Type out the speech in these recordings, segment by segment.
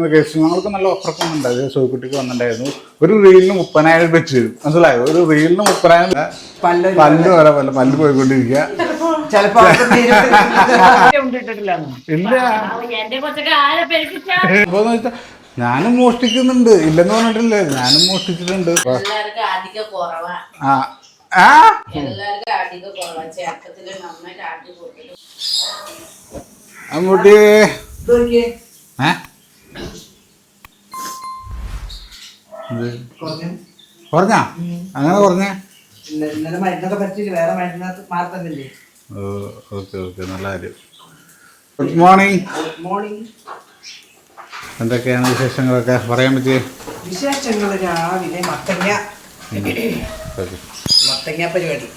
ഞങ്ങൾക്ക് നല്ല ഓഫറൊക്കെ ഉണ്ടായിരുന്നു. സോക്കുട്ടിക്ക് വന്നിട്ടുണ്ടായിരുന്നു. ഒരു റീലിന് 30,000 വെച്ച് തരും. മനസ്സിലായോ? ഒരു റീലിന് 30,000 പല്ല് വരെ പോലെ പല്ല് പോയിക്കൊണ്ടിരിക്കുക. ഇല്ല ഞാനും മോഷ്ടിക്കുന്നുണ്ട്, ഇല്ലെന്ന് പറഞ്ഞിട്ടില്ലേ, ഞാനും മോഷ്ടിച്ചിട്ടുണ്ട്. അമ്മൂട്ടി കുറഞ്ഞാ അങ്ങനെ കുറഞ്ഞേ? ഓക്കെ ഓക്കെ, നല്ല കാര്യം. Good morning. എന്തൊക്കെയാണ് വിശേഷങ്ങളൊക്കെ പറയാൻ പറ്റിയേ? വിശേഷങ്ങൾ രാവിലെ മത്തങ്ങ പരിപാടി.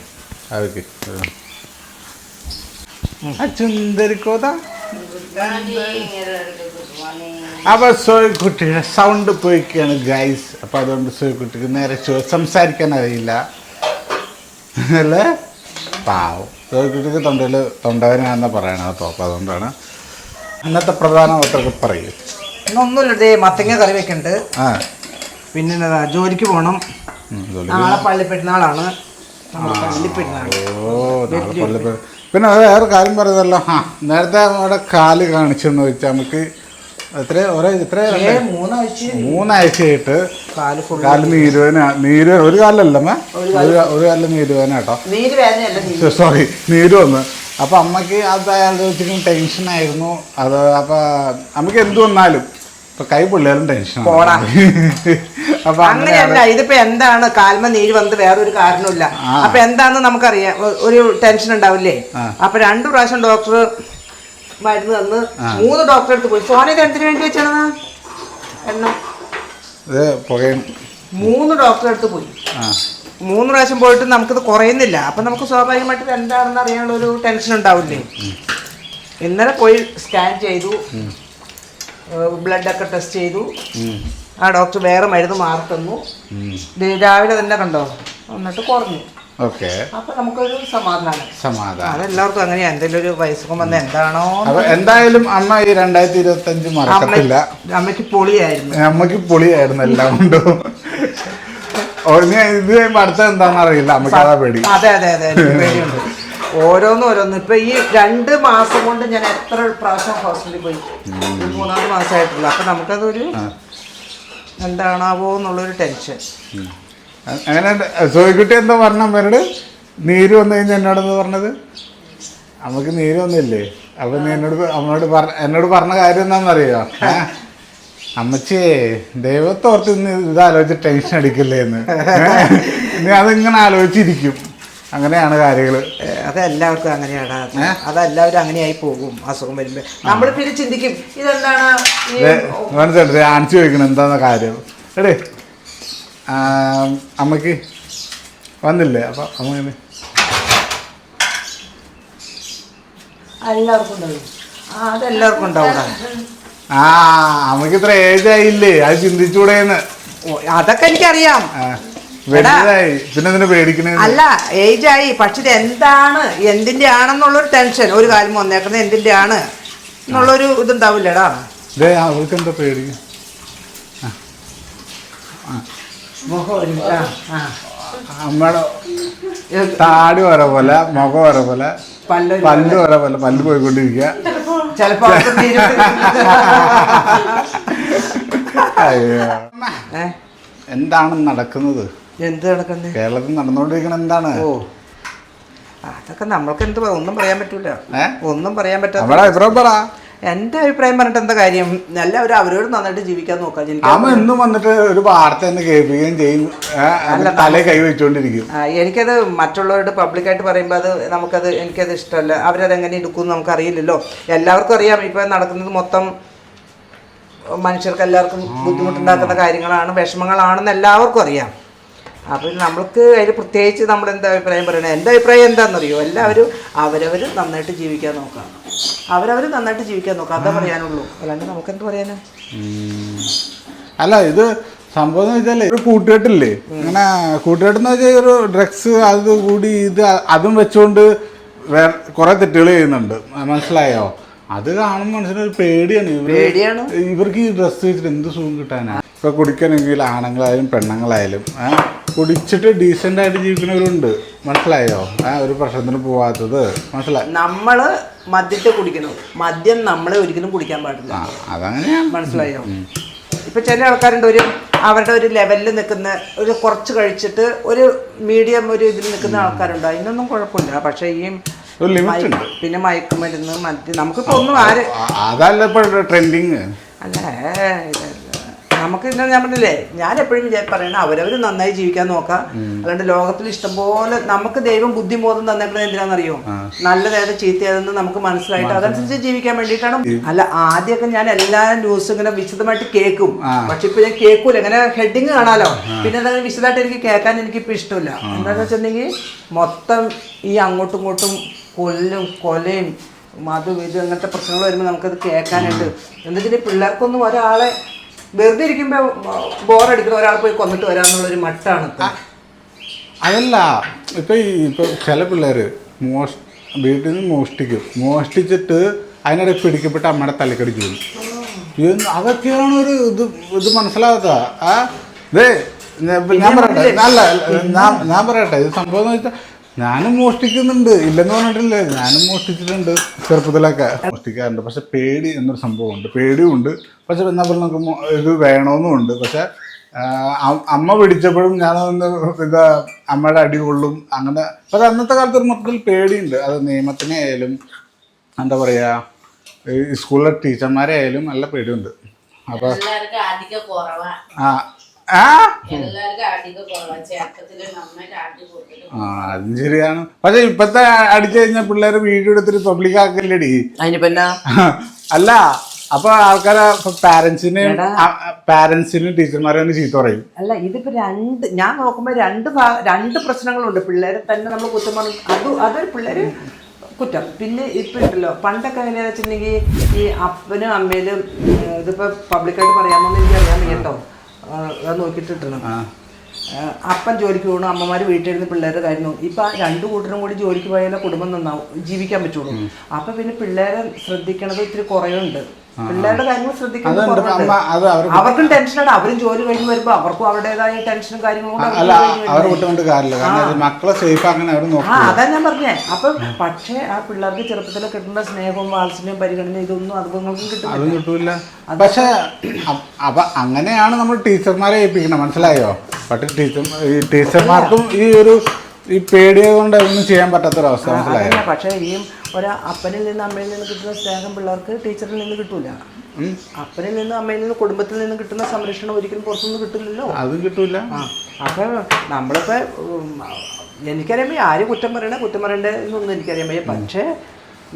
ചുന്തരിക്കോത. അപ്പൊ സോയ്ക്കുട്ടിയുടെ സൗണ്ട് പോയിക്കാണ് ഗൈസ്. അപ്പൊ അതുകൊണ്ട് സോയ്ക്കുട്ടിക്ക് നേരെ സംസാരിക്കാൻ അറിയില്ല അല്ലേ? പാവം. സോയ്ക്കുട്ടിക്ക് തൊണ്ടവേനാണെന്ന് പറയണത് കേട്ടോ. അപ്പൊ അതുകൊണ്ടാണ് ഇന്നത്തെ പ്രധാനമൊക്കെ പറയും. ഇന്നൊന്നുമില്ലേ, മത്തങ്ങ കറി വെക്കണ്ട്. പിന്നെ ജോലിക്ക് പോകണം. നാളെ പള്ളിപ്പെരുന്നാളാണ്. പിന്നെ അത് വേറെ കാര്യം പറയുന്നല്ലോ. നേരത്തെ അവിടെ കാല് കാണിച്ചെന്ന് വെച്ചാൽ നമുക്ക് മൂന്നാഴ്ചയായിട്ട് കാല് നീരുവേന. ഒരു കാലിലല്ലമ്മ, ഒരു കാലിൽ നീരുവേന കേട്ടോ. സോറി, നീര് വന്ന്. അപ്പൊ അമ്മക്ക് അത് ആലോചിച്ചിട്ട് ടെൻഷനായിരുന്നു. അത് അപ്പൊ അമ്മക്ക് എന്ത് വന്നാലും ഇപ്പൊ കൈ പൊള്ളിയാലും ടെൻഷൻ. അപ്പൊ അങ്ങനെയല്ല, ഇതിപ്പോ എന്താണ് കാൽമ നീര് വന്നത് വേറൊരു കാരണമില്ല. അപ്പൊ എന്താന്ന് നമുക്കറിയാം, ഒരു ടെൻഷൻ ഉണ്ടാവില്ലേ. അപ്പൊ 2 പ്രാവശ്യം ഡോക്ടർ മരുന്ന് തന്ന് 3 ഡോക്ടറെ അടുത്ത് പോയി. ഫോണിൽ എന്തിനു വേണ്ടി വെച്ചാണ് എണ്ണ? 3 ഡോക്ടറെ അടുത്ത് പോയി. 3 പ്രാവശ്യം പോയിട്ട് നമുക്കിത് കുറയുന്നില്ല. അപ്പൊ നമുക്ക് സ്വാഭാവികമായിട്ട് എന്താണെന്ന് അറിയാനുള്ള ഒരു ടെൻഷൻ ഉണ്ടാവില്ലേ. ഇന്നലെ പോയി സ്കാൻ ചെയ്തു, ബ്ലഡൊക്കെ ടെസ്റ്റ് ചെയ്തു. ആ ഡോക്ടർ വേറെ മരുന്ന് മാറി തന്നു. രാവിലെ തന്നെ കണ്ടോ, എന്നിട്ട് കുറഞ്ഞു. അപ്പൊ നമുക്കൊരു സമാധാനം. അതെല്ലാവർക്കും അങ്ങനെയാ. എന്തെങ്കിലും ഒരു വയസ്സും വന്ന എന്താണോ. എന്തായാലും അമ്മ ഈ 2025 മറക്കത്തില്ല. അമ്മയ്ക്ക് പൊളിയായിരുന്നു എല്ലാം കൊണ്ടും. ഇത് കഴിയുമ്പോ അടുത്ത എന്താണെന്ന് അറിയില്ല. അമ്മക്ക് അതാ പേടി. അതെ പേടിയുണ്ട്. ഓരോന്ന് ഇപ്പൊ ഈ 2 മാസം കൊണ്ട് ഞാൻ എത്ര പ്രാവശ്യം ഹോസ്പിറ്റലിൽ പോയി. 3-4 മാസമായിട്ടുള്ളൂ. അപ്പൊ നമുക്കതൊരു എന്താണാവോ എന്നുള്ളൊരു ടെൻഷൻ. അങ്ങനെ സോയ്ക്കുട്ടി എന്താ പറഞ്ഞ അമ്മയോട്? നീര് വന്നു കഴിഞ്ഞാൽ എന്നോടെന്ന് പറഞ്ഞത്? നമുക്ക് നീര് വന്നില്ലേ? അപ്പൊ നീ എന്നോട് പറഞ്ഞ കാര്യം എന്താണെന്നറിയോ? അമ്മച്ചിയെ ദൈവത്തോർത്ത് ഇന്ന് ഇതാലോചിച്ച് ടെൻഷൻ അടിക്കില്ലേ എന്ന്. നീ അതിങ്ങനെ ആലോചിച്ചിരിക്കും. അങ്ങനെയാണ് കാര്യങ്ങള്. അതെല്ലാവർക്കും അങ്ങനെയാണ്. അതെല്ലാവരും അങ്ങനെയായി പോകും. അസുഖം വരുമ്പോ നമ്മൾ പിന്നെ ചിന്തിക്കും ഇതെന്താണ് മനസ്സിലായിട്ട് ആണിച്ചു ചോദിക്കണം എന്താന്ന കാര്യം. എടേ അമ്മക്ക് വന്നില്ലേ? അപ്പൊ അമ്മ അതെല്ലാവർക്കും ഉണ്ടാവും. അമ്മക്ക് ഇത്ര ഏജ് ആയില്ലേ, അത് ചിന്തിച്ചൂടേന്ന്. അതൊക്കെ എനിക്കറിയാം. പിന്നെ പേടിക്കണേ അല്ല, ഏജ് ആയി. പക്ഷെ ഇത് എന്തിന്റെ ആണെന്നുള്ളൊരു ടെൻഷൻ. ഒരു കാര്യം വന്നേക്കുന്നത് എന്തിന്റെ ആണ് എന്നുള്ളൊരു ഇതുണ്ടാവില്ലടാ. അവൾക്ക് എന്താ പേടി? അമ്മയുടെ താടി വര പോലെ, മുഖം വര പോലെ, പല്ല് വര പോലെ, പല്ല് പോയിക്കൊണ്ടിരിക്കുക. ചിലപ്പോ എന്താണ് നടക്കുന്നത്? എന്ത് നടക്കുന്നത്? കേരളത്തിൽ നടന്നുകൊണ്ടിരിക്കണ എന്താണ്? അതൊക്കെ നമ്മൾക്ക് ഒന്നും പറയാൻ പറ്റൂല. ഒന്നും പറയാൻ പറ്റാത്ത. എന്റെ അഭിപ്രായം പറഞ്ഞിട്ട് എന്താ കാര്യം? എല്ലാവരും അവരോട് നന്നായിട്ട് ജീവിക്കാൻ നോക്കാം. എന്നും വന്നിട്ട് ഒരു വാർത്ത തന്നെ കേൾപ്പിക്കുകയും ചെയ്യും, തലേ കൈ വെച്ചുകൊണ്ടിരിക്കും. എനിക്കത് മറ്റുള്ളവരോട് പബ്ലിക്കായിട്ട് പറയുമ്പോൾ എനിക്കത് ഇഷ്ടമല്ല. അവരതെങ്ങനെ എടുക്കുമെന്ന് നമുക്കറിയില്ലല്ലോ. എല്ലാവർക്കും അറിയാം ഇപ്പൊ നടക്കുന്നത് മൊത്തം മനുഷ്യർക്ക് എല്ലാവർക്കും ബുദ്ധിമുട്ടുണ്ടാക്കുന്ന കാര്യങ്ങളാണ്, വിഷമങ്ങളാണെന്ന് എല്ലാവർക്കും അറിയാം. അപ്പം നമ്മൾക്ക് അതിൽ പ്രത്യേകിച്ച് നമ്മൾ എന്താ അഭിപ്രായം പറയണത്? എൻ്റെ അഭിപ്രായം എന്താണെന്നറിയോ? എല്ലാവരും അവരവർ നന്നായിട്ട് ജീവിക്കാൻ നോക്കാം. അതേ പറയാനുള്ളൂ. അല്ലാണ്ട് നമുക്കെന്ത് പറയാനാ? അല്ല, ഇത് സംഭവം എന്ന് വെച്ചാൽ ഒരു കൂട്ടുകെട്ടില്ലേ, അങ്ങനെ കൂട്ടുകെട്ടെന്ന് വെച്ചാൽ ഒരു ഡ്രഗ്സ് അത് കൂടി അതും വെച്ചുകൊണ്ട് കുറെ തെറ്റുകൾ ചെയ്യുന്നുണ്ട്. മനസ്സിലായോ? അത് കാണുമ്പോൾ മനസ്സിനൊരു പേടിയാണ്. പേടിയാണ്. ഇവർക്ക് ഈ ഡ്രസ്സ് വെച്ചിട്ട് എന്ത് സുഖം കിട്ടാനാ? ഇപ്പൊ കുടിക്കണമെങ്കിൽ ആണുങ്ങളായാലും പെണ്ണുങ്ങളായാലും കുടിച്ചിട്ട് ഡീസൻ്റ് ആയിട്ട് ജീവിക്കുന്നവരുണ്ട്, മനസ്സിലായോ? ഒരു പ്രശ്നത്തിന് പോവാത്തത് മനസ്സിലായി. നമ്മള് മദ്യത്തെ കുടിക്കണം, മദ്യം നമ്മളെ ഒരിക്കലും കുടിക്കാൻ പാടില്ല. അതങ്ങനെയാണ്, മനസ്സിലായോ? ഇപ്പൊ ചില ആൾക്കാരുണ്ട് അവരുടെ ഒരു ലെവലിൽ നിൽക്കുന്ന ഒരു കുറച്ച് കഴിച്ചിട്ട് ഒരു മീഡിയം ഒരു ഇതിൽ നിൽക്കുന്ന ആൾക്കാരുണ്ട്. അതിനൊന്നും കുഴപ്പമില്ല. പക്ഷെ ഈ പിന്നെ മയക്കുമരുന്ന് മറ്റ് നമുക്കിപ്പോ ഒന്നും അതല്ല ഇപ്പൊ ട്രെൻഡിങ് അല്ല. നമുക്ക് ഞാൻ പറഞ്ഞില്ലേ, ഞാൻ എപ്പോഴും പറയണ അവരവർ നന്നായി ജീവിക്കാൻ നോക്കാം. അല്ലാണ്ട് ലോകത്തിൽ ഇഷ്ടംപോലെ നമുക്ക് ദൈവം ബുദ്ധിബോധം തന്നേക്കുന്നത് എന്തിനാണെന്നറിയോ? നല്ലതേത് ചീത്തയേതെന്ന് നമുക്ക് മനസ്സിലായിട്ട് അതനുസരിച്ച് ജീവിക്കാൻ വേണ്ടിയിട്ടാണ്. അല്ല, ആദ്യമൊക്കെ ഞാൻ എല്ലാ ന്യൂസും ഇങ്ങനെ വിശദമായിട്ട് കേൾക്കും. പക്ഷെ ഇപ്പൊ ഞാൻ കേൾക്കൂല. ഇങ്ങനെ ഹെഡിങ് കാണാലോ, പിന്നെ അതങ്ങനെ വിശദമായിട്ട് എനിക്ക് കേൾക്കാൻ എനിക്കിപ്പോൾ ഇഷ്ടമില്ല. എന്താണെന്ന് വെച്ചിട്ടുണ്ടെങ്കിൽ മൊത്തം ഈ അങ്ങോട്ടും ഇങ്ങോട്ടും കൊലയും മതും ഇത് അങ്ങനത്തെ പ്രശ്നങ്ങൾ വരുമ്പോൾ നമുക്കത് കേൾക്കാനുണ്ട്. എന്താ വെച്ചിട്ടുണ്ടെങ്കിൽ പിള്ളേർക്കൊന്നും ഒരാളെ വെറുതെ ഇരിക്കുമ്പോ ബോറടിക്കുന്ന ഒരാൾ പോയി കൊന്നിട്ട് വരാന്നുള്ളൊരു മട്ടാണ്. അതല്ല, ഇപ്പൊ ചില പിള്ളേര് വീട്ടിൽ നിന്ന് മോഷ്ടിച്ചിട്ട് അതിനിടെ പിടിക്കപ്പെട്ട് അമ്മയുടെ തലക്കടിച്ചു പോകും. അതൊക്കെയാണ് ഒരു ഇത് മനസ്സിലാകാത്ത. ഞാൻ പറയട്ടെ ഇത് സംഭവം എന്ന് വെച്ചാൽ ഞാനും മോഷ്ടിക്കുന്നുണ്ട്, ഇല്ലെന്ന് പറഞ്ഞിട്ടില്ലേ, ഞാനും മോഷ്ടിച്ചിട്ടുണ്ട് ചെറുപ്പത്തിലൊക്കെ, മോഷ്ടിക്കാറുണ്ട്. പക്ഷെ പേടി എന്നൊരു സംഭവമുണ്ട്, പേടിയുമുണ്ട്. പക്ഷെ എന്നാൽ പോലെ നമുക്ക് ഇത് വേണമെന്നുമുണ്ട്. പക്ഷെ അമ്മ പിടിച്ചപ്പോഴും ഞാനൊന്ന് അമ്മയുടെ അടി കൊള്ളും അങ്ങനെ. പക്ഷെ അന്നത്തെ കാലത്ത് ഒരു മൊത്തത്തിൽ പേടിയുണ്ട്. അത് നിയമത്തിനെ ആയാലും എന്താ പറയുക, ഈ സ്കൂളിലെ ടീച്ചർമാരെ ആയാലും നല്ല പേടിയുണ്ട്. അപ്പോൾ അതും ശരിയാണ്. പക്ഷെ ഇപ്പത്തെ അടിച്ചു കഴിഞ്ഞാൽ പിള്ളേര് വീഡിയോ എടുത്തിട്ട് പബ്ലിക് ആക്കല്ലേടി. അല്ല, അപ്പൊ ആൾക്കാരെ പാരന്റ്സിനും ടീച്ചർമാരെയാണ് ചീത്ത പറയും. അല്ല, ഇതിപ്പോ ഞാൻ നോക്കുമ്പോ രണ്ട് പ്രശ്നങ്ങളുണ്ട്. പിള്ളേരെ തന്നെ നമ്മൾ കുറ്റം പറഞ്ഞു, അതൊരു പിള്ളേര് കുറ്റം. പിന്നെ ഇപ്പൊ ഉണ്ടല്ലോ, പണ്ടൊക്കെ എങ്ങനെയാന്ന് വെച്ചിട്ടുണ്ടെങ്കിൽ ഈ അപ്പനും അമ്മയിലും ഇതിപ്പോ പബ്ലിക്കായിട്ട് പറയാമോന്ന് എനിക്ക് അറിയാൻ കേട്ടോ, അത് നോക്കിയിട്ടിട്ടണം. അപ്പൻ ജോലിക്ക് പോകണം, അമ്മമാർ വീട്ടിലിരുന്ന് പിള്ളേരുടെ കാര്യം. ഇപ്പൊ രണ്ടു കൂട്ടരും കൂടി ജോലിക്ക് പോയാലേ കുടുംബം നന്നാവും, ജീവിക്കാൻ പറ്റുള്ളൂ. അപ്പൊ പിന്നെ പിള്ളേരെ ശ്രദ്ധിക്കണത് ഇത്തിരി കുറയുണ്ട്. പിള്ളേരുടെ കാര്യങ്ങൾ ശ്രദ്ധിക്കുന്നത് അവർക്കും ടെൻഷനാണ്. അവരും ജോലി കഴിഞ്ഞ് വരുമ്പോ അവർക്കും അവരുടേതായ ടെൻഷനും കാര്യങ്ങളും അതാ ഞാൻ പറഞ്ഞേ. അപ്പൊ പക്ഷേ ആ പിള്ളേർക്ക് ചെറുപ്പത്തിൽ കിട്ടുന്ന സ്നേഹവും വാത്സല്യവും പരിഗണന ഇതൊന്നും അതുങ്ങൾക്കും കിട്ടില്ല. പക്ഷെ അപ്പൊ അങ്ങനെയാണ് നമ്മൾ ടീച്ചർമാരെ ഏൽപ്പിക്കണം, മനസ്സിലായോ? പക്ഷെ ടീച്ചർമാർക്കും ഈ പേടിയെ കൊണ്ട് അതൊന്നും ചെയ്യാൻ പറ്റാത്തൊരവസ്ഥ, മനസ്സിലായോ? പക്ഷേ ഈ അപ്പനിൽ നിന്ന് അമ്മയിൽ നിന്ന് കിട്ടുന്ന സ്നേഹം പിള്ളേർക്ക് ടീച്ചറിൽ നിന്ന് കിട്ടൂല. അപ്പനിൽ നിന്ന് അമ്മയിൽ നിന്ന് കുടുംബത്തിൽ നിന്ന് കിട്ടുന്ന സംരക്ഷണം ഒരിക്കലും പുറത്തുനിന്ന് കിട്ടില്ലല്ലോ. അതും കിട്ടൂല. അപ്പൊ നമ്മളിപ്പോ എനിക്കറിയാൻ വയ്യ, ആരും കുറ്റം പറയണ്ടേ എന്നൊന്നും എനിക്കറിയാൻ വയ്യ. പക്ഷേ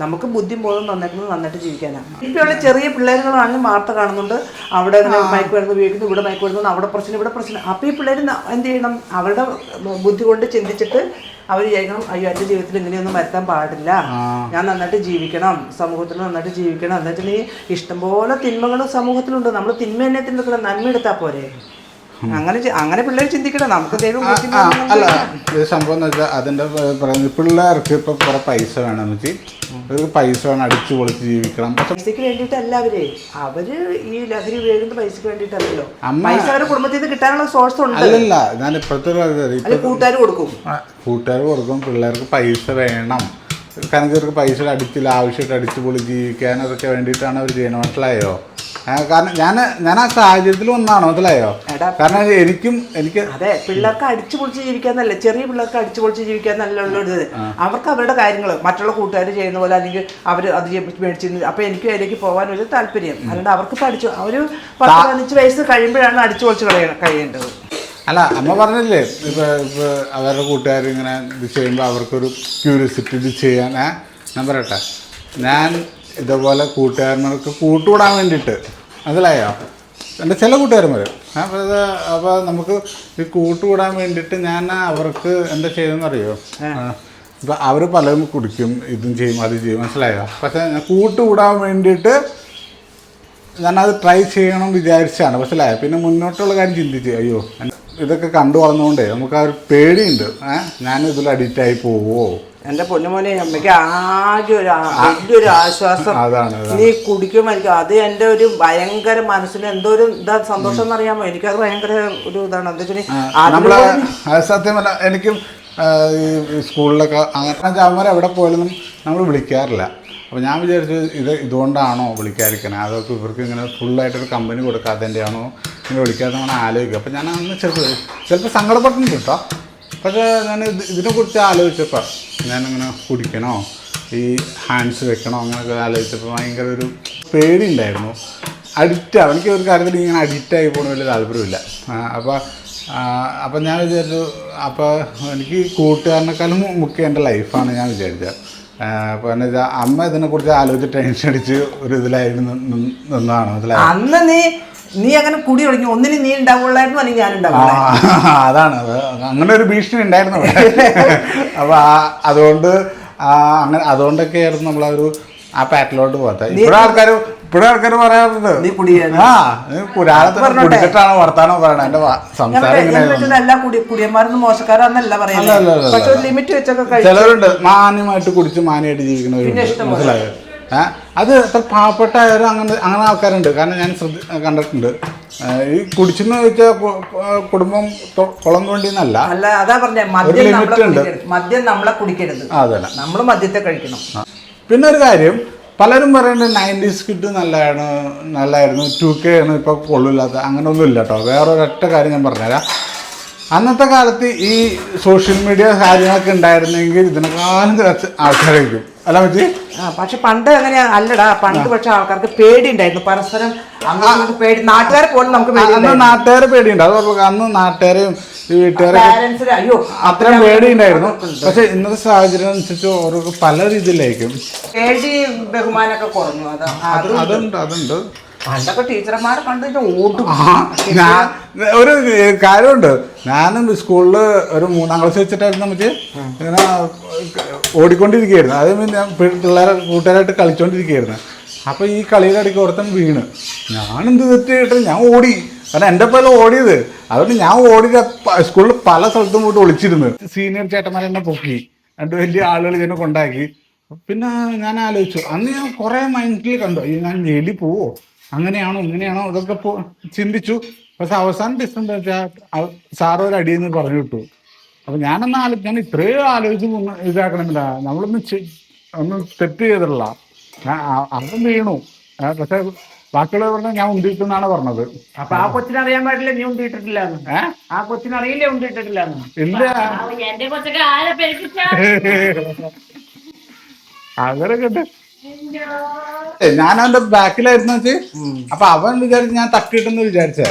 നമുക്ക് ബുദ്ധിയും ബോധം നന്നാക്കുന്നത് നന്നായിട്ട് ജീവിക്കാനാണ്. ഇപ്പോഴുള്ള ചെറിയ പിള്ളേരുകളാണെങ്കിലും വാർത്ത കാണുന്നുണ്ട്, അവിടെ മയക്കുമരുന്ന് ഉപയോഗിക്കുന്നു, ഇവിടെ മയക്കുമരുന്ന്, അവിടെ പ്രശ്നം, ഇവിടെ പ്രശ്നം. അപ്പോൾ ഈ പിള്ളേർ എന്ത് ചെയ്യണം? അവരുടെ ബുദ്ധി കൊണ്ട് ചിന്തിച്ചിട്ട് അവർ വിചാരിക്കണം, അയ്യോ എൻ്റെ ജീവിതത്തിൽ ഇങ്ങനെയൊന്നും വരുത്താൻ പാടില്ല, ഞാൻ നന്നായിട്ട് ജീവിക്കണം, സമൂഹത്തിൽ നന്നായിട്ട് ജീവിക്കണം. എന്താ വെച്ചിട്ടുണ്ടെങ്കിൽ ഇഷ്ടംപോലെ തിന്മകളും സമൂഹത്തിലുണ്ട്. നമ്മൾ തിന്മ തന്നെ തിന്നിക്കണം, നന്മ എടുത്താൽ പോരെ. അങ്ങനെ പിള്ളേർ ചിന്തിക്കണം. നമുക്ക് ദൈവം അല്ല, ഇത് സംഭവം എന്ന് വെച്ചാൽ അതിൻ്റെ പറയുന്നത് പിള്ളേർക്ക് ഇപ്പൊ കുറെ പൈസ വേണം വെച്ച് പൈസ വേണം, അടിച്ചു പൊളിച്ച് ജീവിക്കണം. പൈസക്ക് വേണ്ടിയിട്ടല്ല അവര് ഈ ലഹരി ഉപയോഗിക്കുന്നത് പൈസക്ക് വേണ്ടിയിട്ടല്ലോ. പൈസ അവരുടെ കുടുംബത്തിൽ നിന്ന് കിട്ടാനുള്ള സോഴ്സ് ഉണ്ട്. അല്ലല്ല, ഞാൻ ഇപ്പോഴത്തെ കൂട്ടുകാർ കൊടുക്കും. പിള്ളേർക്ക് പൈസ വേണം, കാരണം ഇവർക്ക് പൈസ അടിച്ചില്ല, ആവശ്യമായിട്ട് അടിച്ചു പൊളി ജീവിക്കാൻ അതൊക്കെ വേണ്ടിയിട്ടാണ് അവർ ചെയ്യുന്നത്, മനസ്സിലായോ? കാരണം ഞാൻ ആ സാഹചര്യത്തിൽ ഒന്നാണോ, മനസ്സിലായോ? കാരണം എനിക്ക് അതെ, പിള്ളേർക്ക് അടിച്ചു പൊളിച്ച് ജീവിക്കാന്നല്ല, ചെറിയ പിള്ളേർക്ക് അടിച്ചു പൊളിച്ച് ജീവിക്കാന്നല്ല ഉള്ളത്. അവർക്ക് അവരുടെ കാര്യങ്ങൾ മറ്റുള്ള കൂട്ടുകാർ ചെയ്യുന്ന പോലെ, അല്ലെങ്കിൽ അവർ അത് മേടിച്ചിരുന്നു, അപ്പൊ എനിക്കും അതിലേക്ക് പോകാൻ ഒരു താല്പര്യം. അതുകൊണ്ട് അവർക്ക് പഠിച്ചു ഒരു 10-15 വയസ്സ് കഴിയുമ്പോഴാണ് അടിച്ചു പൊളിച്ച് കഴിയേണ്ടത്. അല്ല, അമ്മ പറഞ്ഞില്ലേ ഇപ്പൊ അവരുടെ കൂട്ടുകാർ ഇങ്ങനെ ഇത് ചെയ്യുമ്പോൾ അവർക്കൊരു ക്യൂരിയോസിറ്റി ഇത് ചെയ്യാൻ. ഞാൻ പറയട്ടെ, ഞാൻ ഇതേപോലെ കൂട്ടുകാരന്മാർക്ക് കൂട്ടുകൂടാൻ വേണ്ടിയിട്ട്, മനസ്സിലായോ? എൻ്റെ ചില കൂട്ടുകാരന്മാർ അപ്പോൾ നമുക്ക് ഈ കൂട്ടുകൂടാൻ വേണ്ടിയിട്ട് ഞാൻ അവർക്ക് എന്താ ചെയ്തെന്ന് അറിയോ? ഇപ്പം അവർ പലതും കുടിക്കും, ഇതും ചെയ്യും, അത് ചെയ്യും, മനസ്സിലായോ? പക്ഷേ ഞാൻ കൂട്ടുകൂടാൻ വേണ്ടിയിട്ട് ഞാനത് ട്രൈ ചെയ്യണം വിചാരിച്ചാണ്, മനസ്സിലായോ? പിന്നെ മുന്നോട്ടുള്ള കാര്യം ചിന്തിച്ച്, അയ്യോ ഇതൊക്കെ കണ്ടു വളർന്നുകൊണ്ടേ നമുക്ക് ആ ഒരു പേടിയുണ്ട്, ഞാൻ ഇതിൽ അഡിക്റ്റായി പോവുമോ എന്റെ പൊന്നുമോനെ അമ്മയ്ക്ക് ആകെ വലിയൊരു ആശ്വാസം. നീ കുടിക്കുമായിരിക്കും. അത് എന്റെ ഒരു ഭയങ്കര മനസ്സിന് എന്തോ ഒരു ഇതാ സന്തോഷം എന്നറിയാമോ. എനിക്കത് ഭയങ്കര ഒരു ഇതാണ്. എന്താ വെച്ചാൽ സത്യമല്ല, എനിക്കും ഈ സ്കൂളിലൊക്കെ അങ്ങനെ അവന്മാർ എവിടെ പോയാലും നമ്മൾ വിളിക്കാറില്ല. അപ്പോൾ ഞാൻ വിചാരിച്ചു ഇതുകൊണ്ടാണോ വിളിക്കാതിരിക്കണേ, അതൊക്കെ ഇവർക്ക് ഇങ്ങനെ ഫുള്ളായിട്ടൊരു കമ്പനി കൊടുക്കാത്തതിൻ്റെ ആണോ ഇങ്ങനെ വിളിക്കാതെ അങ്ങനെ ആലോചിക്കുക. അപ്പോൾ ഞാൻ അന്ന് ചിലപ്പോൾ സങ്കടപ്പെട്ടിട്ടുണ്ട് കേട്ടോ. പക്ഷേ ഞാൻ ഇതിനെക്കുറിച്ച് ആലോചിച്ചപ്പോൾ ഞാനിങ്ങനെ കുടിക്കണോ ഈ ഹാൻഡ്സ് വെക്കണോ അങ്ങനെയൊക്കെ ആലോചിച്ചപ്പോൾ ഭയങ്കര ഒരു പേടി ഉണ്ടായിരുന്നു. അഡിക്റ്റാണ്. എനിക്ക് ഒരു കാര്യത്തിൽ ഇങ്ങനെ അഡിക്റ്റായി പോകണ വലിയ താല്പര്യമില്ല. അപ്പോൾ ഞാൻ വിചാരിച്ചു, അപ്പോൾ എനിക്ക് കൂട്ടുകാരനേക്കാളും മുഖ്യം എൻ്റെ ലൈഫാണ് ഞാൻ വിചാരിച്ചത്. അപ്പോൾ എന്താ വെച്ചാൽ അമ്മ ഇതിനെക്കുറിച്ച് ആലോചിച്ച് ടെൻഷൻ അടിച്ച് ഒരു ഇതിലായിരുന്നു നിന്നതാണ് മനസ്സിലായി. അന്ന് നീ അങ്ങനെ കുടി തുടങ്ങി ഒന്നിനും നീ ഉണ്ടാവുള്ളായിരുന്നു, അല്ലെങ്കിൽ ഞാൻ ഉണ്ടാവുള്ളായിരുന്നു. അതാണ്, അങ്ങനെ ഒരു ഭീഷണി ഉണ്ടായിരുന്നു. അപ്പോൾ അതുകൊണ്ടൊക്കെ ആയിരുന്നു നമ്മളൊരു ആ പാറ്റിലോട്ട് പോകാത്ത. ഇപ്പോഴും ആൾക്കാർ പറയാറുണ്ട് നീ കുടിയാണ്, കുടിച്ചിട്ടാണ് വർത്താനം പറയണത്. എന്റെ സംസാരം എല്ലാ കുടിയന്മാരൊന്നും മോശക്കാരാന്നല്ല പറയുന്നത്. പക്ഷെ ഒരു ലിമിറ്റ് വെച്ചൊക്കെ ചിലരുണ്ട് മാന്യമായിട്ട് കുടിച്ച് മാന്യമായിട്ട് ജീവിക്കുന്നവരുണ്ട്, മനസ്സിലായോ. അത് എത്ര പാവപ്പെട്ടായാലും അങ്ങനെ ആൾക്കാരുണ്ട്. കാരണം ഞാൻ കണ്ടിട്ടുണ്ട്. ഈ കുടിച്ചെന്ന് വെച്ചാൽ കുടുംബം കുളം തോണ്ടിന്നല്ല, അതാ പറഞ്ഞ മദ്യം നമ്മളെ കുടിക്കരുത്, നമ്മൾ മദ്യത്തെ കഴിക്കണം. പിന്നെ ഒരു കാര്യം പലരും പറയുന്നത് 90s കിഡ് നല്ലതായിരുന്നു, 2K ആണ് ഇപ്പോൾ കൊള്ളില്ലാത്ത. അങ്ങനെയൊന്നും ഇല്ല കേട്ടോ. വേറൊരൊറ്റ കാര്യം ഞാൻ പറഞ്ഞുതരാം. അന്നത്തെ കാലത്ത് ഈ സോഷ്യൽ മീഡിയ കാര്യങ്ങളൊക്കെ ഉണ്ടായിരുന്നെങ്കിൽ ഇതിനേക്കാളും ആൾക്കാരായിരിക്കും അല്ല പറ്റി. പക്ഷെ പണ്ട് അങ്ങനെ അല്ലടാ. പണ്ട് പക്ഷെ ആൾക്കാർക്ക് പേടി ഉണ്ടായിരുന്നു പരസ്പരം. പേടി നാട്ടുകാരെ പോലും നമുക്ക് അന്ന് നാട്ടുകാരെ പേടിയുണ്ട്. അത് അന്ന് നാട്ടുകാരെയും ഈ വീട്ടുകാരെ അത്രയും പേടി ഉണ്ടായിരുന്നു. പക്ഷെ ഇന്നത്തെ സാഹചര്യം അനുസരിച്ച് ഓരോ പല രീതിയിലായിരിക്കും പേടി ബഹുമാനമൊക്കെ കുറഞ്ഞു. അതുണ്ട്. പണ്ടൊക്കെ ടീച്ചർമാരെ കണ്ടിട്ട് ഓടും. ഒരു കാര്യമുണ്ട്. ഞാനും സ്കൂളിൽ ഒരു 3ാം ക്ലാസ് വെച്ചിട്ടായിരുന്നു നമുക്ക് ഇങ്ങനെ ഓടിക്കൊണ്ടിരിക്കുകയായിരുന്നു. അത് ഞാൻ കൂട്ടുകാരായിട്ട് കളിച്ചോണ്ടിരിക്കുകയായിരുന്നു. അപ്പോൾ ഈ കളിയുടെ ഇടയ്ക്ക് ഓർത്തം വീണ്. ഞാനെന്ത് തെറ്റിയിട്ട് ഞാൻ ഓടി. കാരണം എൻ്റെ പോലെ ഓടിയത്. അതുകൊണ്ട് ഞാൻ ഓടി സ്കൂളിൽ പല സ്ഥലത്തും പോയിട്ട് ഒളിച്ചിരുന്നു. സീനിയർ ചേട്ടന്മാരെന്നെ പൊക്കി, 2 വലിയ ആളുകൾ ഇതിനെ കൊണ്ടാക്കി. പിന്നെ ഞാൻ ആലോചിച്ചു, അന്ന് ഞാൻ കുറേ മൈൻഡിൽ കണ്ടു, ഞാൻ ജയിലിൽ പോവോ, അങ്ങനെയാണോ ഇങ്ങനെയാണോ ഇതൊക്കെ ചിന്തിച്ചു. പക്ഷെ അവസാനം ഡിസ്റ്റൻസ് വെച്ചാൽ സാറ് ഒരു അടിയെന്ന് പറഞ്ഞു വിട്ടു. അപ്പം ഞാൻ ഇത്രയും ആലോചിച്ച് ഇതാക്കണമെന്നില്ല. ഒന്ന് തെറ്റ് ചെയ്തിട്ടില്ല. അതും വീണു. പക്ഷെ ബാക്കിയുള്ളവർ പറഞ്ഞാൽ ഞാൻ ഉണ്ടിട്ടെന്നാണ് പറഞ്ഞത്. അപ്പൊ ആ കൊച്ചിനറിയാൻ പാടില്ല നീ ഉണ്ടിട്ടിട്ടില്ല. ആ കൊച്ചിനറിയില്ലേ ഉണ്ടിട്ടിട്ടില്ല. ഇല്ല, അങ്ങനെയൊക്കെ ഉണ്ട്. ഞാൻ അവന്റെ ബാക്കിലായിരുന്നു വെച്ച്. അപ്പൊ അവൻ വിചാരിച്ച് ഞാൻ തക്കിട്ടെന്ന് വിചാരിച്ചേ.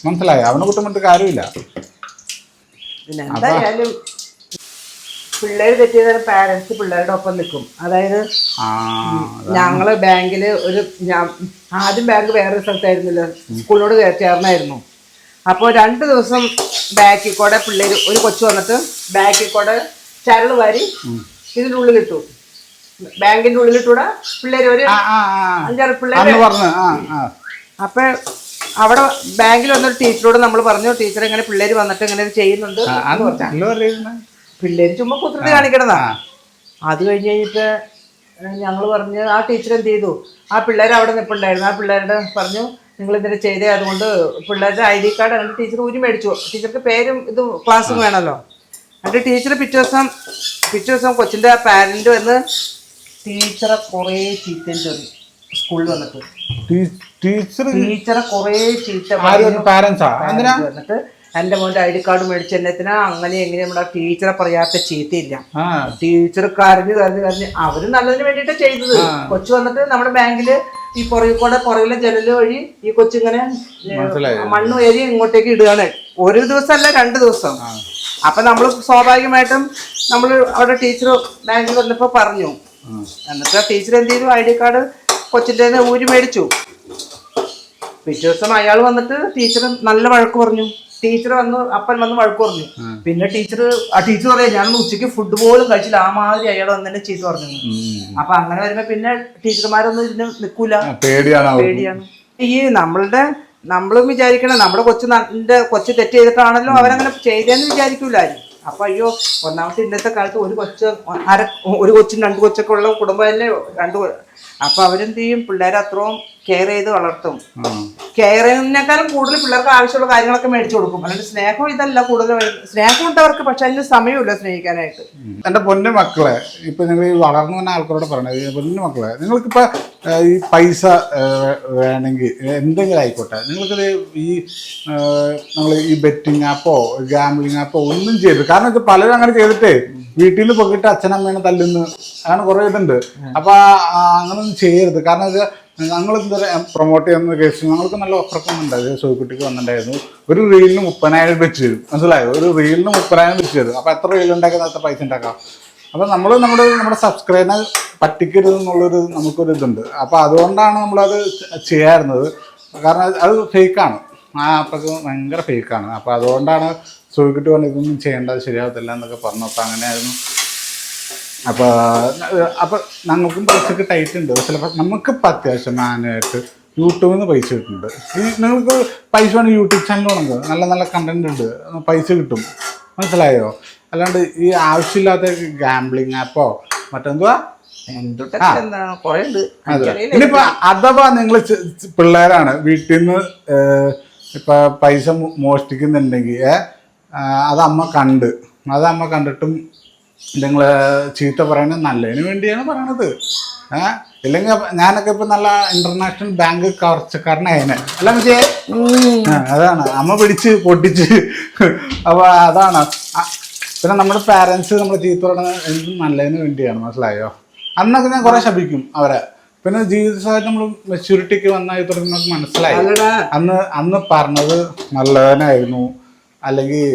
മനസ്സിലായി. അവനെ കുറ്റം പറഞ്ഞിട്ട് കാര്യമില്ല. എന്തായാലും പിള്ളേര് തെറ്റിയതാണ് പാരന്റ്സ് പിള്ളേരുടെ ഒപ്പം നിൽക്കും. അതായത് ഞങ്ങള് ബാങ്കില് ആദ്യം ബാങ്ക് വേറൊരു സ്ഥലത്തായിരുന്നല്ലോ, സ്കൂളിനോട് ചേർന്നായിരുന്നു. അപ്പോൾ 2 ദിവസം ബാക്കിൽ കൂടെ പിള്ളേര് ഒരു കൊച്ചു വന്നിട്ട് ബാക്കിൽ കൂടെ ചരട് വാരി ഇതിൻ്റെ ഉള്ളിലിട്ടു. ബാങ്കിന്റെ ഉള്ളിലിട്ടൂടെ പിള്ളേര് ഒരു 5-6 പിള്ളേര്. അപ്പൊ അവിടെ ബാങ്കിൽ വന്നൊരു ടീച്ചറോട് നമ്മൾ പറഞ്ഞു, ടീച്ചർ ഇങ്ങനെ പിള്ളേര് വന്നിട്ട് ഇങ്ങനെ ചെയ്യുന്നുണ്ട്. പിള്ളേര് ചുമ്മാ കുസൃതി കാണിക്കണതാ. അത് കഴിഞ്ഞ് കഴിഞ്ഞിട്ട് ഞങ്ങൾ പറഞ്ഞ് ആ ടീച്ചർ എന്ത് ചെയ്തു, ആ പിള്ളേർ അവിടെ നിൽപ്പുണ്ടായിരുന്നു. ആ പിള്ളേരുടെ പറഞ്ഞു നിങ്ങൾ ഇതിനെ ചെയ്തേ, അതുകൊണ്ട് പിള്ളേരുടെ ID കാർഡ് എന്നിട്ട് ടീച്ചർ ഊരി മേടിച്ചു. ടീച്ചർക്ക് പേരും ഇത് ക്ലാസ്സും വേണമല്ലോ. എന്നിട്ട് ടീച്ചർ പിറ്റേ ദിവസം കൊച്ചിൻ്റെ പാരന്റ് വന്ന് ടീച്ചറെ കുറേ ചീത്ത ചൊല്ലി. സ്കൂളിൽ വന്നിട്ട് ടീച്ചറെ കുറേ ചീത്ത വന്നിട്ട് എൻ്റെ മോൻ്റെ ID കാർഡ് മേടിച്ച് എന്നത്തിനാ അങ്ങനെ എങ്ങനെ നമ്മുടെ ടീച്ചറെ പറയാത്ത ചീത്തയില്ല. ടീച്ചർ കരഞ്ഞ് അവര് നല്ലതിന് വേണ്ടിയിട്ടാണ് ചെയ്തത്. കൊച്ചു വന്നിട്ട് നമ്മുടെ ബാങ്കില് ഈ പുറകിലെ ജനല് വഴി ഈ കൊച്ചിങ്ങനെ മണ്ണ് ഏരി ഇങ്ങോട്ടേക്ക് ഇടുകയാണ്. ഒരു ദിവസമല്ല 2 ദിവസം. അപ്പൊ നമ്മൾ സ്വാഭാവികമായിട്ടും നമ്മൾ അവിടെ ടീച്ചർ ബാങ്കിൽ വന്നപ്പോ പറഞ്ഞു. എന്നിട്ട് ടീച്ചർ എന്ത് ചെയ്തു, ID കാർഡ് കൊച്ചിൻ്റെ ഊരി മേടിച്ചു. പിറ്റേ ദിവസം അയാൾ വന്നിട്ട് ടീച്ചർ നല്ല വഴക്ക് പറഞ്ഞു. അപ്പൻ വന്ന് വഴക്ക് പറഞ്ഞു. പിന്നെ ടീച്ചർ പറയാ ഞാനൊന്ന് ഉച്ചയ്ക്ക് ഫുഡ് പോലും കഴിച്ചില്ല, ആ മാതിരി അയാൾ വന്നെ ചീത്ത പറഞ്ഞു. അപ്പൊ അങ്ങനെ വരുമ്പോ പിന്നെ ടീച്ചർമാരൊന്നും ഇതിന് നിൽക്കൂല, പേടിയാണ്. ഈ നമ്മളും വിചാരിക്കണം നമ്മുടെ കൊച്ചു തെറ്റ് ചെയ്തിട്ടാണല്ലോ അവരങ്ങനെ ചെയ്തേന്ന് വിചാരിക്കൂലാരും. അപ്പൊ അയ്യോ ഒന്നാമത്തെ ഇന്നത്തെ കാലത്ത് ഒരു കൊച്ചും 2 കൊച്ചൊക്കെ ഉള്ള കുടുംബം തന്നെ അപ്പൊ അവരെന്ത് ചെയ്യും, പിള്ളേരെ അത്രയും കെയർ ചെയ്ത് വളർത്തും. കെയർ ചെയ്യുന്നതിനേക്കാളും കൂടുതൽ പിള്ളേർക്ക് ആവശ്യമുള്ള കാര്യങ്ങളൊക്കെ മേടിച്ചു കൊടുക്കും. അല്ലാണ്ട് സ്നേഹം ഇതല്ല കൂടുതൽ. സ്നേഹമുണ്ട് അവർക്ക്, പക്ഷെ അതിന് സമയമില്ല സ്നേഹിക്കാനായിട്ട്. എൻ്റെ പൊന്നു മക്കളെ, ഇപ്പൊ നിങ്ങൾ ഈ വളർന്നു വന്ന ആൾക്കാരോട് പറഞ്ഞത്, പൊന്നു മക്കളെ, നിങ്ങൾക്കിപ്പോ ഈ പൈസ വേണമെങ്കിൽ എന്തെങ്കിലും ആയിക്കോട്ടെ, നിങ്ങൾക്കിത് ഈ നമ്മൾ ഈ ബെറ്റിംഗ് ആപ്പോ ഗാംബ്ലിംഗ് ആപ്പോ ഒന്നും ചെയ്യരുത്. കാരണം ഇത് പലരും അങ്ങനെ ചെയ്തിട്ടേ വീട്ടിൽ നിന്ന് പോയിട്ട് അച്ഛനമ്മേനെ തല്ലുന്നു, അങ്ങനെ കുറേ ഇതുണ്ട്. അപ്പൊ അങ്ങനൊന്നും ചെയ്യരുത്. കാരണം ഇത് ഞങ്ങൾ എന്താ പ്രൊമോട്ട് ചെയ്യുന്ന കേസ് ഞങ്ങൾക്ക് നല്ല ഓഫറൊക്കെ ഉണ്ടായിരുന്നു. സോയിക്കുട്ടിക്ക് വന്നിട്ടുണ്ടായിരുന്നു. ഒരു റീലിന് 30,000 വെച്ച് തരും, മനസ്സിലായോ? ഒരു റീലിന് 30,000 വെച്ച് തരും. അപ്പൊ എത്ര റീൽ ഉണ്ടാക്കുന്ന എത്ര പൈസ ഉണ്ടാക്കാം. അപ്പൊ നമ്മൾ നമ്മുടെ സബ്സ്ക്രൈബിനെ പറ്റിക്കരുത് എന്നുള്ളൊരു നമുക്കൊരു ഇതുണ്ട്. അപ്പൊ അതുകൊണ്ടാണ് നമ്മളത് ചെയ്യാറുന്നത്. കാരണം അത് ഫേക്കാണ്, ആ ആപ്പൊക്കെ ഭയങ്കര ഫേക്കാണ്. അപ്പൊ അതുകൊണ്ടാണ് സോയിക്കുട്ടി പറഞ്ഞത് ഇതൊന്നും ചെയ്യേണ്ടത് ശരിയാവത്തില്ല എന്നൊക്കെ പറഞ്ഞു. അപ്പൊ അങ്ങനെയായിരുന്നു. അപ്പോൾ ഞങ്ങൾക്കും പൈസക്ക് ടൈറ്റ് ഉണ്ട്. ചിലപ്പോൾ നമുക്കിപ്പോൾ അത്യാവശ്യം മാനായിട്ട് യൂട്യൂബിൽ നിന്ന് പൈസ കിട്ടുന്നുണ്ട്. ഈ നിങ്ങൾക്ക് പൈസ വേണമെങ്കിൽ യൂട്യൂബ് ചാനൽ തുടങ്ങുക, നല്ല നല്ല കണ്ടന്റ് ഉണ്ട്, പൈസ കിട്ടും, മനസ്സിലായോ? അല്ലാണ്ട് ഈ ആവശ്യമില്ലാത്ത ഗാംബ്ലിംഗ് ആപ്പോ മറ്റെന്തുവാ ഇനിയിപ്പോ അഥവാ നിങ്ങൾ പിള്ളേരാണ് വീട്ടിൽ നിന്ന് ഇപ്പൊ പൈസ മോഷ്ടിക്കുന്നുണ്ടെങ്കിൽ അത് അമ്മ കണ്ടിട്ടും നിങ്ങൾ ചീത്ത പറയണത് നല്ലതിന് വേണ്ടിയാണ് പറയണത്. ഇല്ലെങ്കിൽ ഞാനൊക്കെ ഇപ്പൊ നല്ല ഇന്റർനാഷണൽ ബാങ്ക് കവർച്ചക്കാരനായനെ അല്ല മറ്റേ അതാണ് അമ്മ പിടിച്ച് പൊട്ടിച്ച്. അപ്പൊ അതാണ്. പിന്നെ നമ്മുടെ പാരൻസ് നമ്മളെ ചീത്ത പറയണത് എന്തും നല്ലതിന് വേണ്ടിയാണ്, മനസ്സിലായോ? അന്നൊക്കെ ഞാൻ കുറെ ശപിക്കും അവരെ. പിന്നെ ജീവിതസാഹചര്യം നമ്മൾ മെച്യൂരിറ്റിക്ക് വന്നായി തുടങ്ങി നമുക്ക് മനസ്സിലായി അന്ന് പറഞ്ഞത് നല്ലതിനായിരുന്നു, അല്ലെങ്കിൽ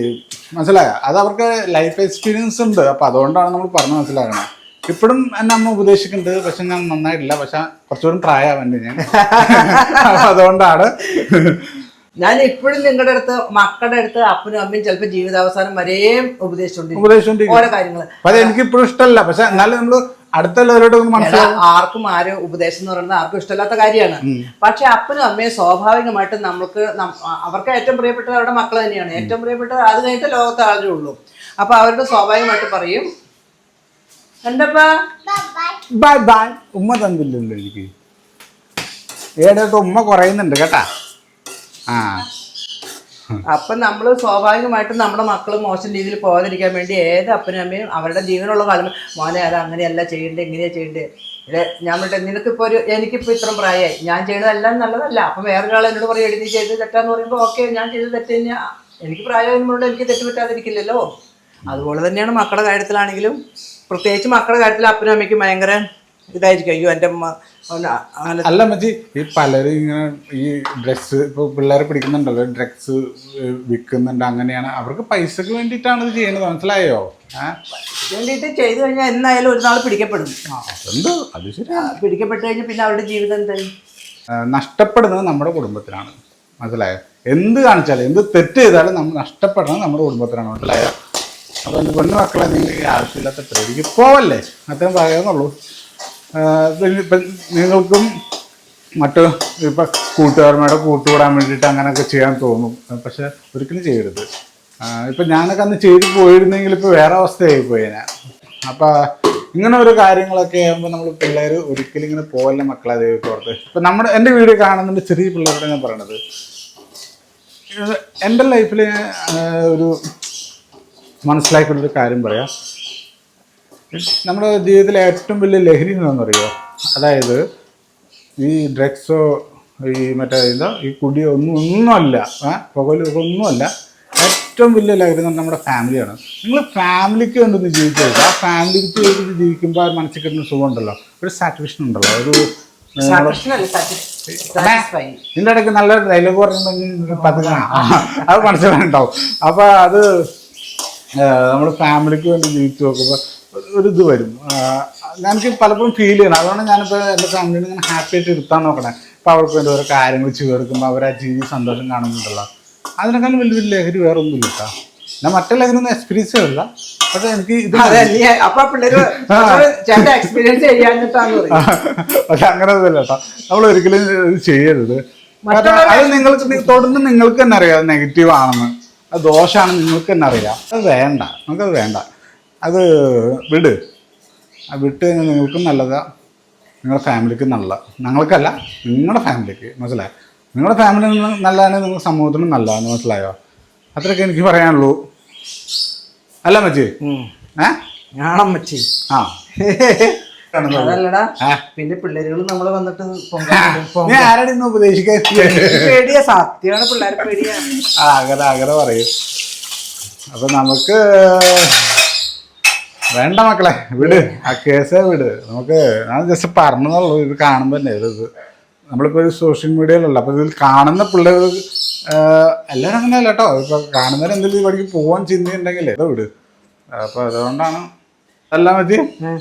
മനസ്സിലായോ? അത് അവർക്ക് ലൈഫ് എക്സ്പീരിയൻസ് ഉണ്ട്. അപ്പൊ അതുകൊണ്ടാണ് നമ്മൾ പറഞ്ഞ് മനസ്സിലാക്കണം. ഇപ്പോഴും എന്നെ അമ്മ ഉപദേശിക്കുന്നുണ്ട്, പക്ഷെ ഞാൻ നന്നായിട്ടില്ല. പക്ഷെ കുറച്ചുകൂടി പ്രായമാവണ്ടേ ഞാൻ. അതുകൊണ്ടാണ് ഞാൻ ഇപ്പോഴും നിങ്ങളുടെ അടുത്ത് മക്കളുടെ അടുത്ത് അപ്പനും അമ്മയും ചിലപ്പോൾ ജീവിതാവസാനം വരെയും ഉപദേശിച്ചോണ്ടിരിക്കും ഓരോ കാര്യങ്ങള്. അത് എനിക്ക് ഇപ്പോഴും ഇഷ്ടമല്ല. പക്ഷെ എന്നാലും നമ്മള് അടുത്തുള്ളവരോട് ആർക്കും ഉപദേശം എന്ന് പറയുന്നത് ആർക്കും ഇഷ്ടമില്ലാത്ത കാര്യമാണ്. പക്ഷെ അപ്പനും അമ്മയും സ്വാഭാവികമായിട്ടും അവർക്ക് ഏറ്റവും പ്രിയപ്പെട്ടത് അവരുടെ മക്കൾ തന്നെയാണ്. ഏറ്റവും പ്രിയപ്പെട്ടത് അത് കഴിഞ്ഞിട്ട് ലോകത്തെ ആളുകളേ ഉള്ളൂ. അപ്പൊ അവരോട് സ്വാഭാവികമായിട്ട് പറയും എന്താ ബൈ ബൈ. ഉമ്മ തന്നില്ലല്ലോ എനിക്ക്, ഏടായിട്ട് ഉമ്മ കുറയുന്നുണ്ട് കേട്ടാ. അപ്പൊ നമ്മള് സ്വാഭാവികമായിട്ടും നമ്മുടെ മക്കൾ മോശം രീതിയിൽ പോകാതിരിക്കാൻ വേണ്ടി ഏത് അപ്പനും അമ്മയും അവരുടെ ജീവനുള്ള കാലം മോനെ അത് അങ്ങനെയല്ല ചെയ്യണ്ടേ, എങ്ങനെയാ ചെയ്യണ്ടേ. ഞാൻ പറഞ്ഞിട്ട് നിനക്കിപ്പോ എനിക്കിപ്പോ ഇത്രയും പ്രായമായി, ഞാൻ ചെയ്തതെല്ലാം നല്ലതല്ല. അപ്പൊ വേറൊരാൾ എന്നോട് പറയും എഴുതി ചെയ്ത് തെറ്റാന്ന് പറയുമ്പോൾ ഓക്കെ, ഞാൻ ചെയ്ത് തെറ്റ് തന്നെയാ, എനിക്ക് പ്രായമായതുകൊണ്ട് എനിക്ക് തെറ്റ് പറ്റാതിരിക്കില്ലല്ലോ. അതുപോലെ തന്നെയാണ് മക്കളുടെ കാര്യത്തിലാണെങ്കിലും. പ്രത്യേകിച്ച് മക്കളുടെ കാര്യത്തിൽ അപ്പനും അമ്മയ്ക്കും ഭയങ്കര ഇതായിരിക്കും. അയ്യോ എൻ്റെ അമ്മ അല്ല മച്ചി, ഈ പലരും ഇങ്ങനെ ഈ ഡ്രഗ്സ് ഇപ്പൊ പിള്ളേരെ പിടിക്കുന്നുണ്ടല്ലോ, ഡ്രഗ്സ് വിൽക്കുന്നുണ്ട്. അങ്ങനെയാണ് അവർക്ക് പൈസക്ക് വേണ്ടിയിട്ടാണ് ഇത് ചെയ്യുന്നത്, മനസ്സിലായോ? വേണ്ടിയിട്ട് ചെയ്തു കഴിഞ്ഞാൽ എന്നായാലും ഒരു നാൾ പിടിക്കപ്പെടും. അത് ശരിയാ. പിടിക്കപ്പെട്ട് കഴിഞ്ഞാൽ പിന്നെ അവരുടെ ജീവിതം എന്തായി? നഷ്ടപ്പെടുന്നത് നമ്മുടെ കുടുംബത്തിനാണ്, മനസ്സിലായോ? എന്ത് കാണിച്ചാലും എന്ത് തെറ്റ് ചെയ്താലും നമ്മൾ നഷ്ടപ്പെടുന്നത് നമ്മുടെ കുടുംബത്തിനാണ്, മനസ്സിലായോ? അപ്പൊ എൻ്റെ പൊന്നു മക്കളെ, നിങ്ങൾ ഈ ആവശ്യമില്ലാത്ത പരിപാടിക്ക് പോവല്ലേ, അത്രയും പറയാന്നുള്ളൂ. ഇപ്പം നിങ്ങൾക്കും മറ്റ് ഇപ്പം കൂട്ടുകാരന്മാരുടെ കൂട്ടുകൂടാൻ വേണ്ടിയിട്ട് അങ്ങനെയൊക്കെ ചെയ്യാൻ തോന്നും. പക്ഷെ ഒരിക്കലും ചെയ്യരുത്. ഇപ്പം ഞാനൊക്കെ അന്ന് ചെയ്ത് പോയിരുന്നെങ്കിൽ ഇപ്പോൾ വേറെ അവസ്ഥയായി പോയേനെ. അപ്പം ഇങ്ങനെ ഒരു കാര്യങ്ങളൊക്കെ ആകുമ്പോൾ നമ്മൾ പിള്ളേർ ഒരിക്കലും ഇങ്ങനെ പോകല്ലേ മക്കളെ ദൈവത്തോർത്ത്. ഇപ്പം എൻ്റെ വീഡിയോ കാണുന്നുണ്ട് ചെറിയ പിള്ളേരോട് ഞാൻ പറയണത്, എൻ്റെ ലൈഫിൽ ഒരു മനസ്സിലാക്കിക്കൊണ്ടൊരു കാര്യം പറയാം. നമ്മുടെ ജീവിതത്തിലെ ഏറ്റവും വലിയ ലഹരി എന്താണെന്നറിയോ? അതായത് ഈ ഡ്രഗ്സോ ഈ ഈ കുടിയോ ഒന്നുമല്ല, പുകയിലൊന്നുമല്ല. ഏറ്റവും വലിയ ലഹരി എന്ന് പറഞ്ഞാൽ നമ്മുടെ ഫാമിലിയാണ്. നിങ്ങൾ ഫാമിലിക്ക് വേണ്ടി ജീവിച്ചു കഴിഞ്ഞാൽ ആ ഫാമിലിക്ക് വേണ്ടി ജീവിക്കുമ്പോൾ ആ മനസ്സിൽ കിട്ടുന്ന സുഖം ഉണ്ടല്ലോ, ഒരു സാറ്റിസ്ഫാക്ഷൻ ഉണ്ടല്ലോ, ഒരു ഇതിൻ്റെ ഇടയ്ക്ക് നല്ല ഡയലോഗ് പറയുമ്പോൾ അത് മനസ്സിലായിട്ടുണ്ടാവും. അപ്പോൾ അത് നമ്മൾ ഫാമിലിക്ക് വേണ്ടി ജീവിച്ചു നോക്കുമ്പോൾ ഒരു ഇത് വരും. എനിക്ക് പലപ്പോഴും ഫീൽ ചെയ്യണം. അതുകൊണ്ട് ഞാനിപ്പോൾ എൻ്റെ ഫാമിലിനെ ഇങ്ങനെ ഹാപ്പി ആയിട്ട് ഇരുത്താൻ നോക്കണേ. ഇപ്പോൾ അവർക്ക് വേണ്ടി ഓരോ കാര്യങ്ങൾ ചേർക്കുമ്പോൾ അവർ ആ ജീവിത സന്തോഷം കാണുന്നുണ്ടല്ലോ, അതിനേക്കാളും വലിയ ലഹരി വേറെ ഒന്നുമില്ല കേട്ടോ. ഞാൻ മറ്റേ ലഹരി ഒന്നും എക്സ്പീരിയൻസ് ചെയ്തില്ല. പക്ഷെ എനിക്ക് ഇത് പക്ഷെ അങ്ങനെ ഒന്നുമില്ല കേട്ടോ. നമ്മൾ ഒരിക്കലും ഇത് ചെയ്യരുത്. അത് നിങ്ങൾക്ക് തുടർന്ന് നിങ്ങൾക്ക് തന്നെ അറിയാം നെഗറ്റീവ് ആണെന്ന്. അത് ദോഷമാണ് നിങ്ങൾക്ക് തന്നെ അറിയാം. അത് വേണ്ട, നമുക്കത് വേണ്ട. അത് വിട്. അത് വിട്ട് കഴിഞ്ഞാൽ നിങ്ങൾക്കും നല്ലതാണ്, നിങ്ങളുടെ ഫാമിലിക്ക് നല്ല. ഞങ്ങൾക്കല്ല, നിങ്ങളുടെ ഫാമിലിക്ക്. മനസ്സിലായോ? നിങ്ങളുടെ ഫാമിലി നല്ലതാണ്, നിങ്ങളുടെ സമൂഹത്തിനും നല്ലതാണ്. മനസ്സിലായോ? അത്രയൊക്കെ എനിക്ക് പറയാനുള്ളൂ. അല്ല മച്ചി? ഞാണമ്മച്ചി. ആ അതല്ലടാ, പിന്നെ പിള്ളേരുകൾ നമ്മള് വന്നിട്ട് ഞാൻ ആരാണ് ഇന്ന് ഉപദേശിക്കാൻ? പേടിയാ, സത്യമാണ്, പിള്ളേരെ പേടിയാ. അങ്ങനെ പറയും. അപ്പൊ നമുക്ക് വേണ്ട മക്കളെ, വിട്. ആ കേസേ വിട്. നമുക്ക് ഞാൻ ജസ്റ്റ് പറഞ്ഞതുള്ളൂ. ഇത് കാണുമ്പോൾ തന്നെ ഇത് നമ്മളിപ്പോൾ ഒരു സോഷ്യൽ മീഡിയയിലല്ല, അപ്പോൾ ഇതിൽ കാണുന്ന പിള്ളേർ എല്ലാവരും അങ്ങനെയല്ല കേട്ടോ. ഇപ്പോൾ കാണുന്നവർ എന്തെങ്കിലും ഇവിടേക്ക് പോകാൻ ചിന്തയുണ്ടെങ്കിൽ ഇത് വിട്. അപ്പോൾ അതുകൊണ്ടാണ്. അല്ല മതി,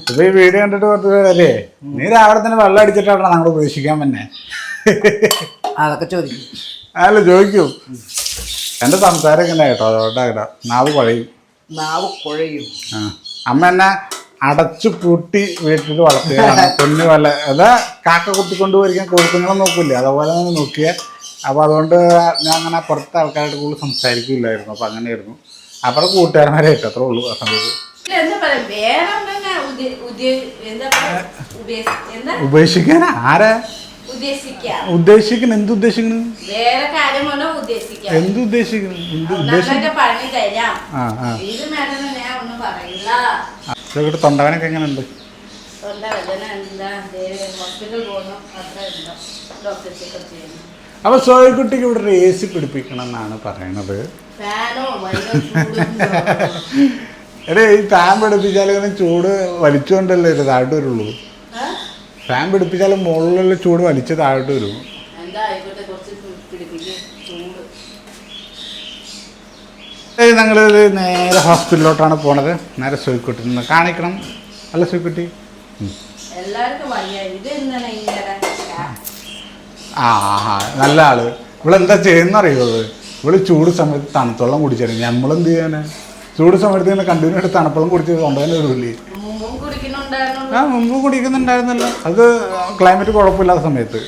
ഇപ്പൊ ഈ വീഡിയോ കണ്ടിട്ട് പറഞ്ഞേ നീ രാവിലെ തന്നെ വെള്ളം അടിച്ചിട്ടാണ് ഞങ്ങൾ ഉപദേശിക്കാൻ തന്നെ. അതൊക്കെ ചോദിക്കും. അല്ല ചോദിക്കും. എൻ്റെ സംസാരം ഇങ്ങനെ കേട്ടോ, അതുകൊണ്ടാ നാവ് കുഴയും. ആ അമ്മ എന്നെ അടച്ചു പൂട്ടി വീട്ടിൽ വളർത്തിയതാണ്. പൊന്നു പോലെ അതാ കാക്ക കുത്തിക്കൊണ്ട് പോയിരിക്കാൻ കോഴിക്കുഞ്ഞുങ്ങളെ നോക്കൂല്ലേ, അതുപോലെ തന്നെ നോക്കിയ. അപ്പോൾ അതുകൊണ്ട് ഞാൻ അങ്ങനെ പുറത്തെ ആൾക്കാരായിട്ട് കൂടുതൽ സംസാരിക്കില്ലായിരുന്നു. അപ്പോൾ അങ്ങനെയായിരുന്നു. അപ്പുറം കൂട്ടുകാരന്മാരായിട്ട് അത്രേ ഉള്ളൂ ആ സമയത്ത്. ഉപേക്ഷിക്കാൻ ആരാ ഉദ്ദേശിക്കണം? എന്തുദ്ദേശിക്കണം? എന്തുദ്ദേശിക്കണം? തൊണ്ടവനൊക്കെ എങ്ങനെയുണ്ട്? അപ്പൊ സോയക്കുട്ടിക്ക് ഇവിടെ ഒരു AC പിടിപ്പിക്കണം എന്നാണ് പറയണത്. എടേ ഈ ഫാൻ പിടിപ്പിച്ചാൽ ഇങ്ങനെ ചൂട് വലിച്ചുകൊണ്ടല്ലേ ഇത് താഴോട്ട് വരുള്ളൂ. ഫാൻ പിടിപ്പിച്ചാലും മുകളിലുള്ള ചൂട് വലിച്ച് താഴോട്ട് വരും. ഞങ്ങൾ നേരെ ഹോസ്പിറ്റലിലോട്ടാണ് പോണത്. നേരെ സോയിക്കുട്ടിനെ കാണിക്കണം. അല്ല സോയിക്കുട്ടി? ആ നല്ല ആള്. ഇവളെന്താ ചെയ്യുന്നറിയുള്ളത്? ഇവള് ചൂട് സമയത്ത് തണുത്തോളം കുടിച്ചായിരുന്നു. നമ്മളെന്ത് ചെയ്യാനാ? ചൂട് സമയത്ത് ഇങ്ങനെ കണ്ടിന്യൂ ആയിട്ട് തണുപ്പുളം കുടിച്ചത് കൊണ്ടുതന്നെ വരില്ലേ? മുമ്പും കുടിക്കുന്നുണ്ടായിരുന്നല്ലോ. അത് ക്ലൈമറ്റ് കുഴപ്പമില്ലാത്ത സമയത്ത്.